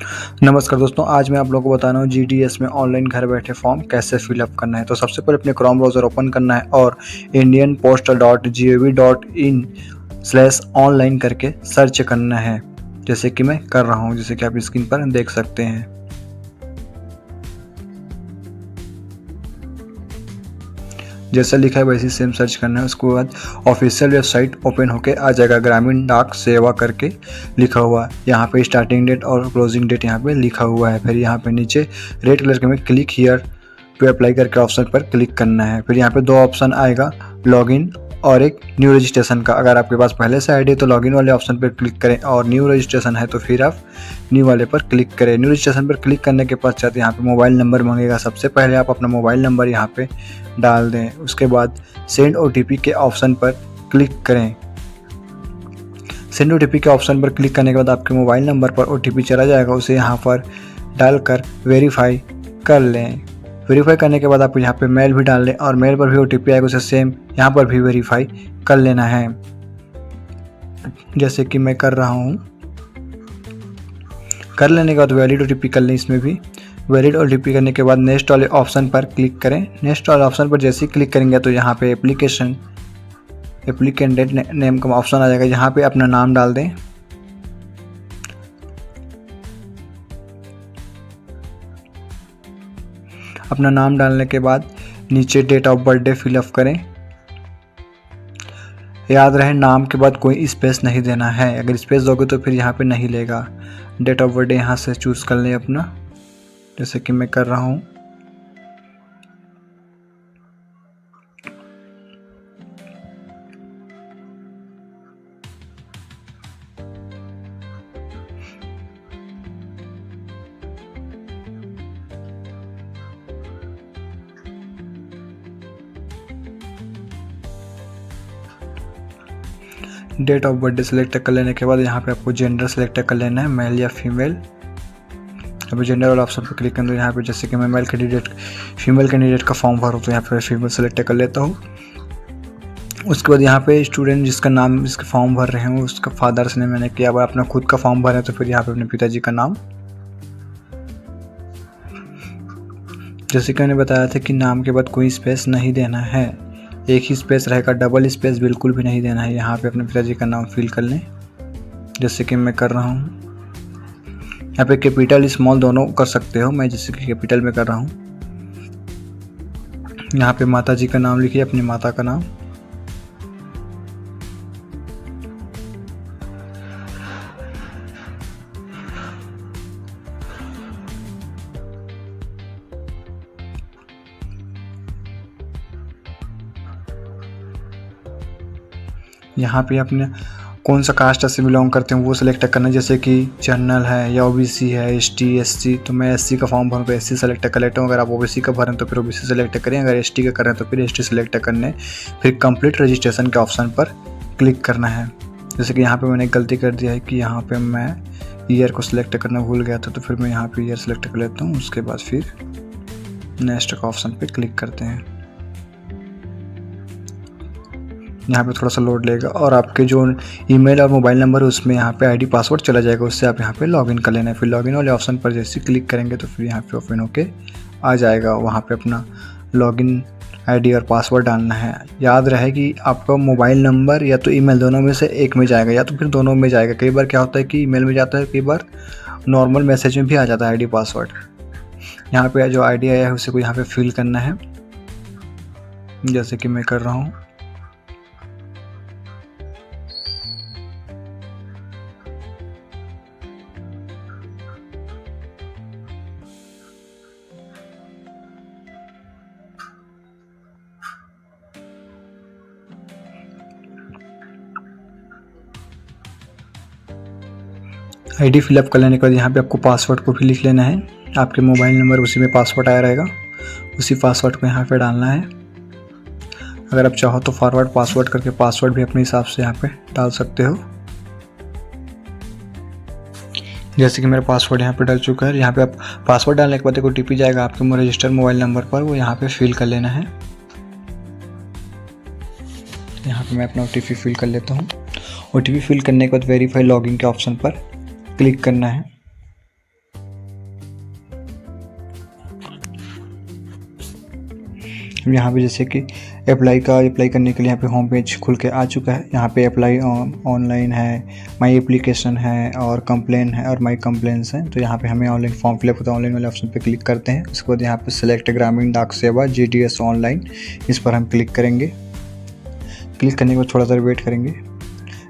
नमस्कार दोस्तों, आज मैं आप लोगों को बता रहा हूँ जीडीएस में ऑनलाइन घर बैठे फॉर्म कैसे फिलअप करना है। तो सबसे पहले अपने क्रोम ब्राउज़र ओपन करना है और indianpostal.gov.in/online करके सर्च करना है, जैसे कि मैं कर रहा हूँ, जैसे कि आप स्क्रीन पर देख सकते हैं। जैसा लिखा है वैसे सेम सर्च करना है। उसके बाद ऑफिशियल वेबसाइट ओपन होके आ जाएगा, ग्रामीण डाक सेवा करके लिखा हुआ। यहाँ पे स्टार्टिंग डेट और क्लोजिंग डेट यहाँ पे लिखा हुआ है। फिर यहाँ पे नीचे रेड कलर के में क्लिक हियर टू अप्लाई करके ऑप्शन पर क्लिक करना है। फिर यहाँ पे दो ऑप्शन आएगा, लॉगिन और एक न्यू रजिस्ट्रेशन का। अगर आपके पास पहले से आईडी है तो लॉगिन वाले ऑप्शन पर क्लिक करें, और न्यू रजिस्ट्रेशन है तो फिर आप न्यू वाले पर क्लिक करें। न्यू रजिस्ट्रेशन पर क्लिक करने के पश्चात यहाँ पे मोबाइल नंबर मांगेगा। सबसे पहले आप अपना मोबाइल नंबर यहाँ पे डाल दें। उसके बाद सेंड ओटीपी के ऑप्शन पर क्लिक करें। सेंड ओटीपी के ऑप्शन पर क्लिक करने के बाद आपके मोबाइल नंबर पर ओटीपी चला जाएगा, उसे यहाँ पर डालकर वेरीफाई कर लें। वेरीफाई करने के बाद आपको यहाँ पे मेल भी डाल लें, और मेल पर भी ओटीपी आएगा, उसे सेम यहाँ पर भी वेरीफाई कर लेना है, जैसे कि मैं कर रहा हूँ। कर लेने के बाद वैलिड ओटीपी कर लें। इसमें भी वैलिड ओटीपी करने के बाद नेक्स्ट वाले ऑप्शन पर क्लिक करें। नेक्स्ट वाले ऑप्शन पर जैसे ही क्लिक करेंगे तो यहाँ पे एप्लीकेंट नेम का ऑप्शन आ जाएगा। यहाँ पे अपना नाम डाल दें। अपना नाम डालने के बाद नीचे डेट ऑफ बर्थडे फिलअप करें। याद रहे नाम के बाद कोई स्पेस नहीं देना है, अगर स्पेस दोगे तो फिर यहाँ पे नहीं लेगा। डेट ऑफ बर्थडे यहाँ से चूज़ कर लें अपना, जैसे कि मैं कर रहा हूँ। डेट ऑफ बर्थडे सेलेक्ट कर लेने के बाद यहाँ पे आपको जेंडर सेलेक्ट कर लेना है, मेल या फीमेल। अभी जेंडर वाला ऑप्शन पर क्लिक करें तो यहाँ पे जैसे कि मैं फीमेल कैंडिडेट का फॉर्म भरूँ तो यहाँ पे फीमेल सेलेक्ट कर लेता हूँ। उसके बाद यहाँ पे स्टूडेंट जिसका नाम जिसका फॉर्म भर रहे हैं उसका फादर्स ने मैंने किया। अगर अपना खुद का फॉर्म भरें तो फिर यहाँ पे अपने पिताजी का नाम। जैसे कि मैंने बताया था कि नाम के बाद कोई स्पेस नहीं देना है, एक ही स्पेस रहेगा, डबल स्पेस बिल्कुल भी नहीं देना है। यहाँ पे अपने पिताजी का नाम फिल कर लें, जैसे कि मैं कर रहा हूँ। यहाँ पे कैपिटल स्मॉल दोनों कर सकते हो, मैं जैसे कि कैपिटल में कर रहा हूँ। यहाँ पे माता जी का नाम लिखिए, अपनी माता का नाम। यहाँ पे अपने कौन सा कास्ट से बिलोंग करते हैं वो सिलेक्ट करना, जैसे कि जनरल है या ओबीसी है, एसटी एससी। तो मैं एससी का फॉर्म भरूँ तो एससी सेलेक्ट कर लेता हूँ। अगर आप ओबीसी का भरें तो फिर ओबीसी सेलेक्ट करें, अगर एसटी का करें तो फिर एसटी सेलेक्ट करने। फिर कंप्लीट रजिस्ट्रेशन के ऑप्शन पर क्लिक करना है। जैसे कि यहाँ पे मैंने गलती कर दिया है कि यहाँ पे मैं ईयर को सिलेक्ट करना भूल गया था, तो फिर मैं यहाँ पे ईयर सेलेक्ट कर लेता हूँ। उसके बाद फिर नेक्स्ट का ऑप्शन पे क्लिक करते हैं। यहाँ पे थोड़ा सा लोड लेगा और आपके जो ईमेल और मोबाइल नंबर है उसमें यहाँ पे आईडी पासवर्ड चला जाएगा, उससे आप यहाँ पे लॉगिन कर लेना है। फिर लॉगिन वाले ऑप्शन पर जैसे क्लिक करेंगे तो फिर यहाँ पे ओपन होके आ जाएगा। वहाँ पे अपना लॉगिन आईडी और पासवर्ड डालना है। याद रहे कि आपका मोबाइल नंबर या तो ईमेल दोनों में से एक में जाएगा या तो फिर दोनों में जाएगा। कई बार क्या होता है कि ईमेल में जाता है, कई बार नॉर्मल मैसेज में भी आ जाता है आईडी पासवर्ड। यहाँ पे जो आईडी आया है उसे को यहाँ पे फिल करना है, जैसे कि मैं कर रहा हूँ। आईडी फिलअप कर लेने के बाद यहाँ पे आपको पासवर्ड को भी लिख लेना है। आपके मोबाइल नंबर उसी में पासवर्ड आया रहेगा, उसी पासवर्ड को यहाँ पे डालना है। अगर आप चाहो तो फॉरवर्ड पासवर्ड करके पासवर्ड भी अपने हिसाब से यहाँ पे डाल सकते हो। जैसे कि मेरा पासवर्ड यहाँ पे डल चुका है। यहाँ पे आप पासवर्ड डालने के बाद एक ओटीपी जाएगा आपके रजिस्टर्ड मोबाइल नंबर पर, वो यहाँ पे फिल कर लेना है। यहाँ पे मैं अपना ओटीपी फिल कर लेता हूँ। ओटीपी फिल करने के बाद वेरीफाई लॉगिन के ऑप्शन पर क्लिक करना है। यहाँ पे जैसे कि अप्लाई करने के लिए यहाँ पे होम पेज खुल के आ चुका है। यहाँ पे अप्लाई ऑनलाइन है, माई एप्लीकेशन है और कंप्लेन है और माई कंप्लेंट्स हैं। तो यहाँ पे हमें ऑनलाइन फॉर्म फिलअप होता है, ऑनलाइन वाले ऑप्शन पे क्लिक करते हैं। उसके बाद यहाँ पे सिलेक्ट ग्रामीण डाक सेवा GDS ऑनलाइन, इस पर हम क्लिक करेंगे। क्लिक करने के बाद थोड़ा सा वेट करेंगे।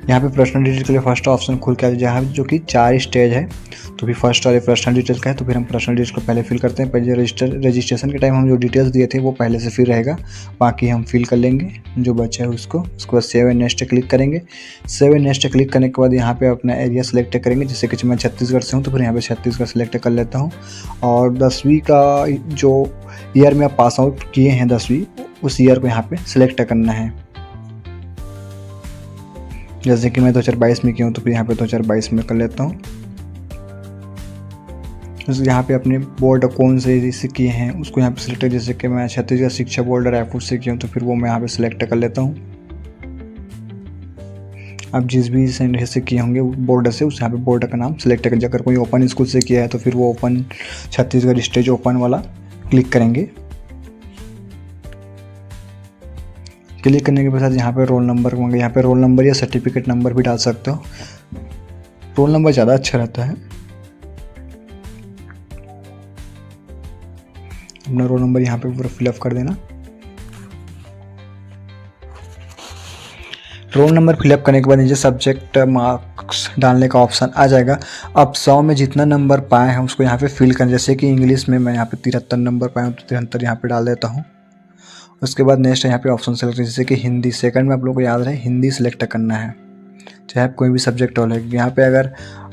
यहाँ पे पर्सनल डिटेल के लिए फर्स्ट ऑप्शन खुल के आ जहाँ जो कि 4 स्टेज है। तो भी फर्स्ट वाले पर्सनल डिटेल का है, तो फिर हम पर्सनल डिटेल्स को पहले फिल करते हैं। पहले रजिस्ट्रेशन के टाइम हम जो डिटेल्स दिए थे वो पहले से फिल रहेगा, बाकी हम फिल कर लेंगे जो बचा है उसको। उसके बाद सेव एंड नेक्स्ट क्लिक करेंगे। सेव एंड नेक्स्ट क्लिक करने के बाद यहाँ पे अपना एरिया सेलेक्ट करेंगे। जैसे कि मैं छत्तीसगढ़ से हूँ तो फिर यहाँ पे छत्तीसगढ़ सेलेक्ट कर लेता हूँ। और 10वीं का जो ईयर में आप पास आउट किए हैं 10वीं, उस ईयर को यहाँ पे सिलेक्ट करना है। जैसे कि मैं 2022 में किया हूँ तो फिर यहाँ पे 2022 में कर लेता हूँ। यहाँ पे अपने बोर्ड कौन से से किए हैं उसको यहाँ पे सिलेक्ट, जैसे कि मैं छत्तीसगढ़ शिक्षा बोर्ड रायपुर से किया हूँ तो फिर वो मैं यहाँ पे सिलेक्ट कर लेता हूँ। आप जिस भी सेंटर से किए होंगे बोर्ड से, उस यहाँ पे बोर्ड का नाम सिलेक्ट करें। अगर कोई ओपन स्कूल से किया है तो फिर वो ओपन छत्तीसगढ़ स्टेज ओपन वाला क्लिक करेंगे। क्लिक करने के बाद यहाँ पे रोल नंबर मांगे, यहाँ पे रोल नंबर या सर्टिफिकेट नंबर भी डाल सकते हो। रोल नंबर ज़्यादा अच्छा रहता है। अपना रोल नंबर यहाँ पे पूरा फिलअप कर देना। रोल नंबर फिलअप करने के बाद नीचे सब्जेक्ट मार्क्स डालने का ऑप्शन आ जाएगा। अब 100 में जितना नंबर पाए हैं उसको यहाँ पे फिल करें। जैसे कि इंग्लिश में मैं यहाँ पे 73 नंबर पाया हूँ तो 73 यहाँ पे डाल देता हूँ। उसके बाद नेक्स्ट यहाँ पे ऑप्शन सेलेक्ट, जैसे कि हिंदी सेकंड में आप लोगों को याद रहे हिंदी सेलेक्ट करना है, चाहे आप कोई भी सब्जेक्ट हो। यहाँ पे अगर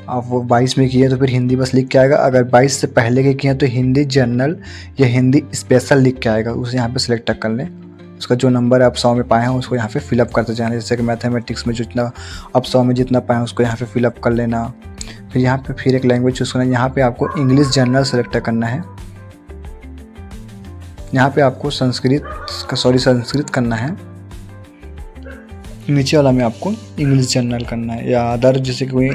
आप 22 में किए तो फिर हिंदी बस लिख के आएगा। अगर 22 से पहले के किए तो हिंदी जनरल या हिंदी स्पेशल लिख के आएगा, उसे यहाँ पे सिलेक्ट कर लें। उसका जो नंबर आप 100 में पाए हैं उसको यहाँ पे फिलअप करते जाना। जैसे कि मैथमेटिक्स में जितना आप 100 में जितना पाएँ उसको यहाँ पे फिलअप कर लेना। फिर यहाँ पे फिर एक लैंग्वेज चूज़ करना। यहाँ पे आपको इंग्लिश जनरल सेलेक्ट करना है। यहाँ पे आपको संस्कृत करना है। नीचे वाला में आपको इंग्लिश जनरल करना है या अदर, जैसे कि कोई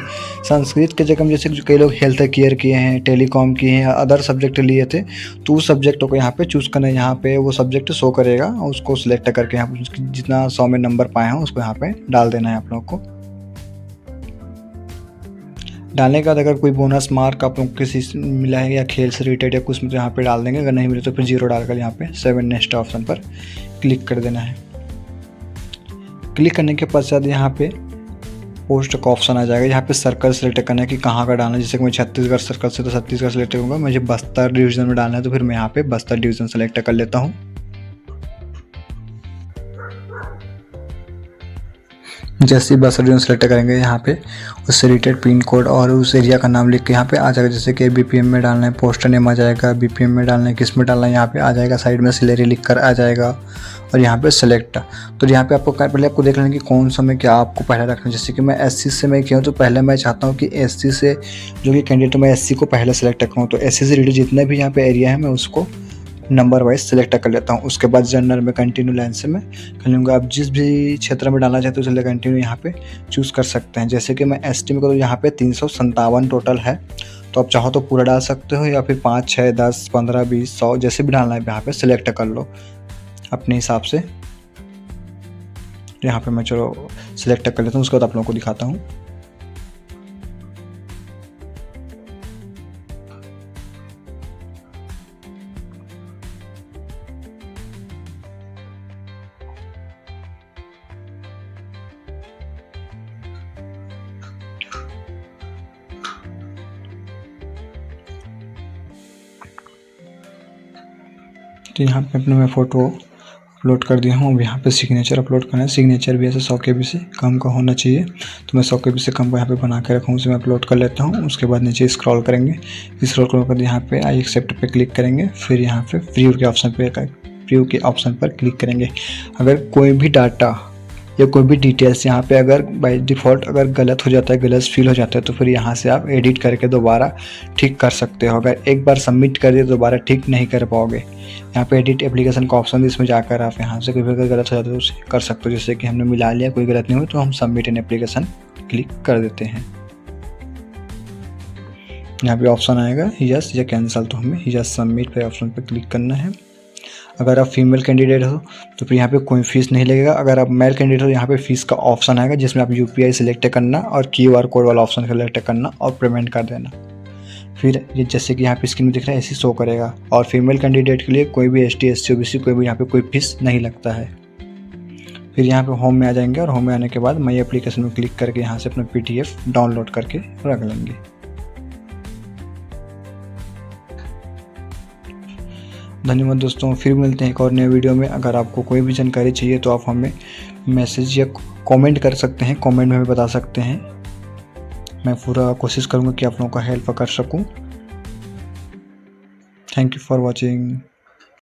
संस्कृत के जगह में जैसे कई लोग हेल्थ केयर किए हैं, टेलीकॉम किए हैं या अदर सब्जेक्ट लिए थे तो उस सब्जेक्ट को यहाँ पे चूज़ करना है। यहाँ पे वो सब्जेक्ट शो करेगा और उसको सिलेक्ट करके यहाँ पे जितना 100 में नंबर पाए हैं उसको यहाँ पे डाल देना है आप लोग को। डालने के बाद अगर कोई बोनस मार्क आप लोग किसी से मिला है या खेल से रिलेटेड या कुछ में तो यहाँ पे डाल देंगे। अगर नहीं मिले तो फिर 0 डालकर यहाँ पे 7 नेक्स्ट ऑप्शन पर क्लिक कर देना है। क्लिक करने के पश्चात यहाँ पे पोस्ट का ऑप्शन आ जाएगा। यहाँ पे सर्कल सेलेक्ट करना है कि कहाँ का डालना है। जैसे कि मैं छत्तीसगढ़ सर्कल से तो छत्तीसगढ़ सेलेक्ट करूँगा। मुझे बस्तर डिवीज़न में डालना है तो फिर मैं यहाँ पे बस्तर डिवीज़न सेलेक्ट कर लेता हूँ। जैसे ही बस्तर डिवीज़न सेलेक्ट करेंगे यहाँ पे उससे रिलेटेड पिन कोड और उस एरिया का नाम लिख के यहाँ पे आ जाएगा। जैसे कि BPM में डालना है, पोस्टर नेम आ जाएगा, BPM में डालना है, किस में डालना है यहाँ पे आ जाएगा। साइड में सैलरी लिख कर आ जाएगा और यहाँ पे सेलेक्ट। तो यहाँ पे आपको पहले आपको देख लेना कि कौन सा में क्या आपको पहले रखना है। जैसे कि मैं SC से मैं किया हूँ तो पहले मैं चाहता हूँ कि SC से जो कि कैंडिडेट मैं SC को पहले सेलेक्ट करूँ। तो SC से रिलेटेड जितने भी यहाँ पे एरिया है मैं उसको नंबर वाइज सेलेक्ट कर लेता हूँ। उसके बाद जनरल में कंटिन्यू लाइन से मैं कर लूँगा। आप जिस भी क्षेत्र में डालना चाहते हो उसके लिए कंटिन्यू यहाँ पे चूज़ कर सकते हैं। जैसे कि मैं ST में करूँ, यहाँ पे 357 टोटल है तो आप चाहो तो पूरा डाल सकते हो या फिर 5, 6, 10, 15, 20, 100 जैसे भी डालना है यहाँ पे सिलेक्ट कर लो अपने हिसाब से। यहाँ पे मैं चलो सिलेक्ट कर लेता हूँ। उसके बाद आप लोगों को दिखाता हूँ। तो यहाँ पे अपने मैं फ़ोटो अपलोड कर दिया हूँ। अब यहाँ पे सिग्नेचर अपलोड करना है। सिग्नेचर भी ऐसे 100 KB से कम का होना चाहिए। तो मैं 100 KB से कम का यहाँ पे बना के रखा हूँ, उसे मैं अपलोड कर लेता हूँ। उसके बाद नीचे स्क्रॉल करेंगे। स्क्रॉल करने के बाद यहाँ पे आई एक्सेप्ट पे क्लिक करेंगे। फिर यहाँ पे प्रीव्यू के ऑप्शन पर क्लिक करेंगे। अगर कोई भी डाटा या कोई भी डिटेल्स यहाँ पे अगर बाय डिफ़ॉल्ट अगर गलत हो जाता है, गलत फील हो जाता है तो फिर यहाँ से आप एडिट करके दोबारा ठीक कर सकते हो। अगर एक बार सबमिट कर दिए तो दोबारा ठीक नहीं कर पाओगे। यहाँ पे एडिट एप्लीकेशन का ऑप्शन, इसमें जाकर आप यहाँ से कोई भी अगर गलत हो जाता है तो उसे कर सकते हो। जैसे कि हमने मिला लिया, कोई गलत नहीं हुई तो हम सबमिट एन एप्लीकेशन क्लिक कर देते हैं। यहाँ पे ऑप्शन आएगा यस या कैंसिल, तो हमें यस सबमिट पे ऑप्शन पे क्लिक करना है। अगर आप फीमेल कैंडिडेट हो तो फिर यहाँ पे कोई फीस नहीं लगेगा। अगर आप मेल कैंडिडेट हो यहाँ पे फीस का ऑप्शन आएगा जिसमें आप UPI सिलेक्ट करना और QR कोड वाला ऑप्शन सेलेक्ट करना और पेमेंट कर देना। फिर ये जैसे कि यहाँ पे स्क्रीन में दिख रहा है ऐसे शो करेगा। और फीमेल कैंडिडेट के लिए कोई भी ST SC OBC कोई भी यहाँ पे कोई फीस नहीं लगता है। फिर यहाँ पे होम में आ जाएंगे और होम में आने के बाद माई एप्लीकेशन में क्लिक करके यहाँ से अपना PDF डाउनलोड करके रख लेंगे। धन्यवाद दोस्तों, फिर मिलते हैं एक और नए वीडियो में। अगर आपको कोई भी जानकारी चाहिए तो आप हमें मैसेज या कमेंट कर सकते हैं, कमेंट में भी बता सकते हैं। मैं पूरा कोशिश करूँगा कि आप लोगों का हेल्प कर सकूँ। Thank you for watching.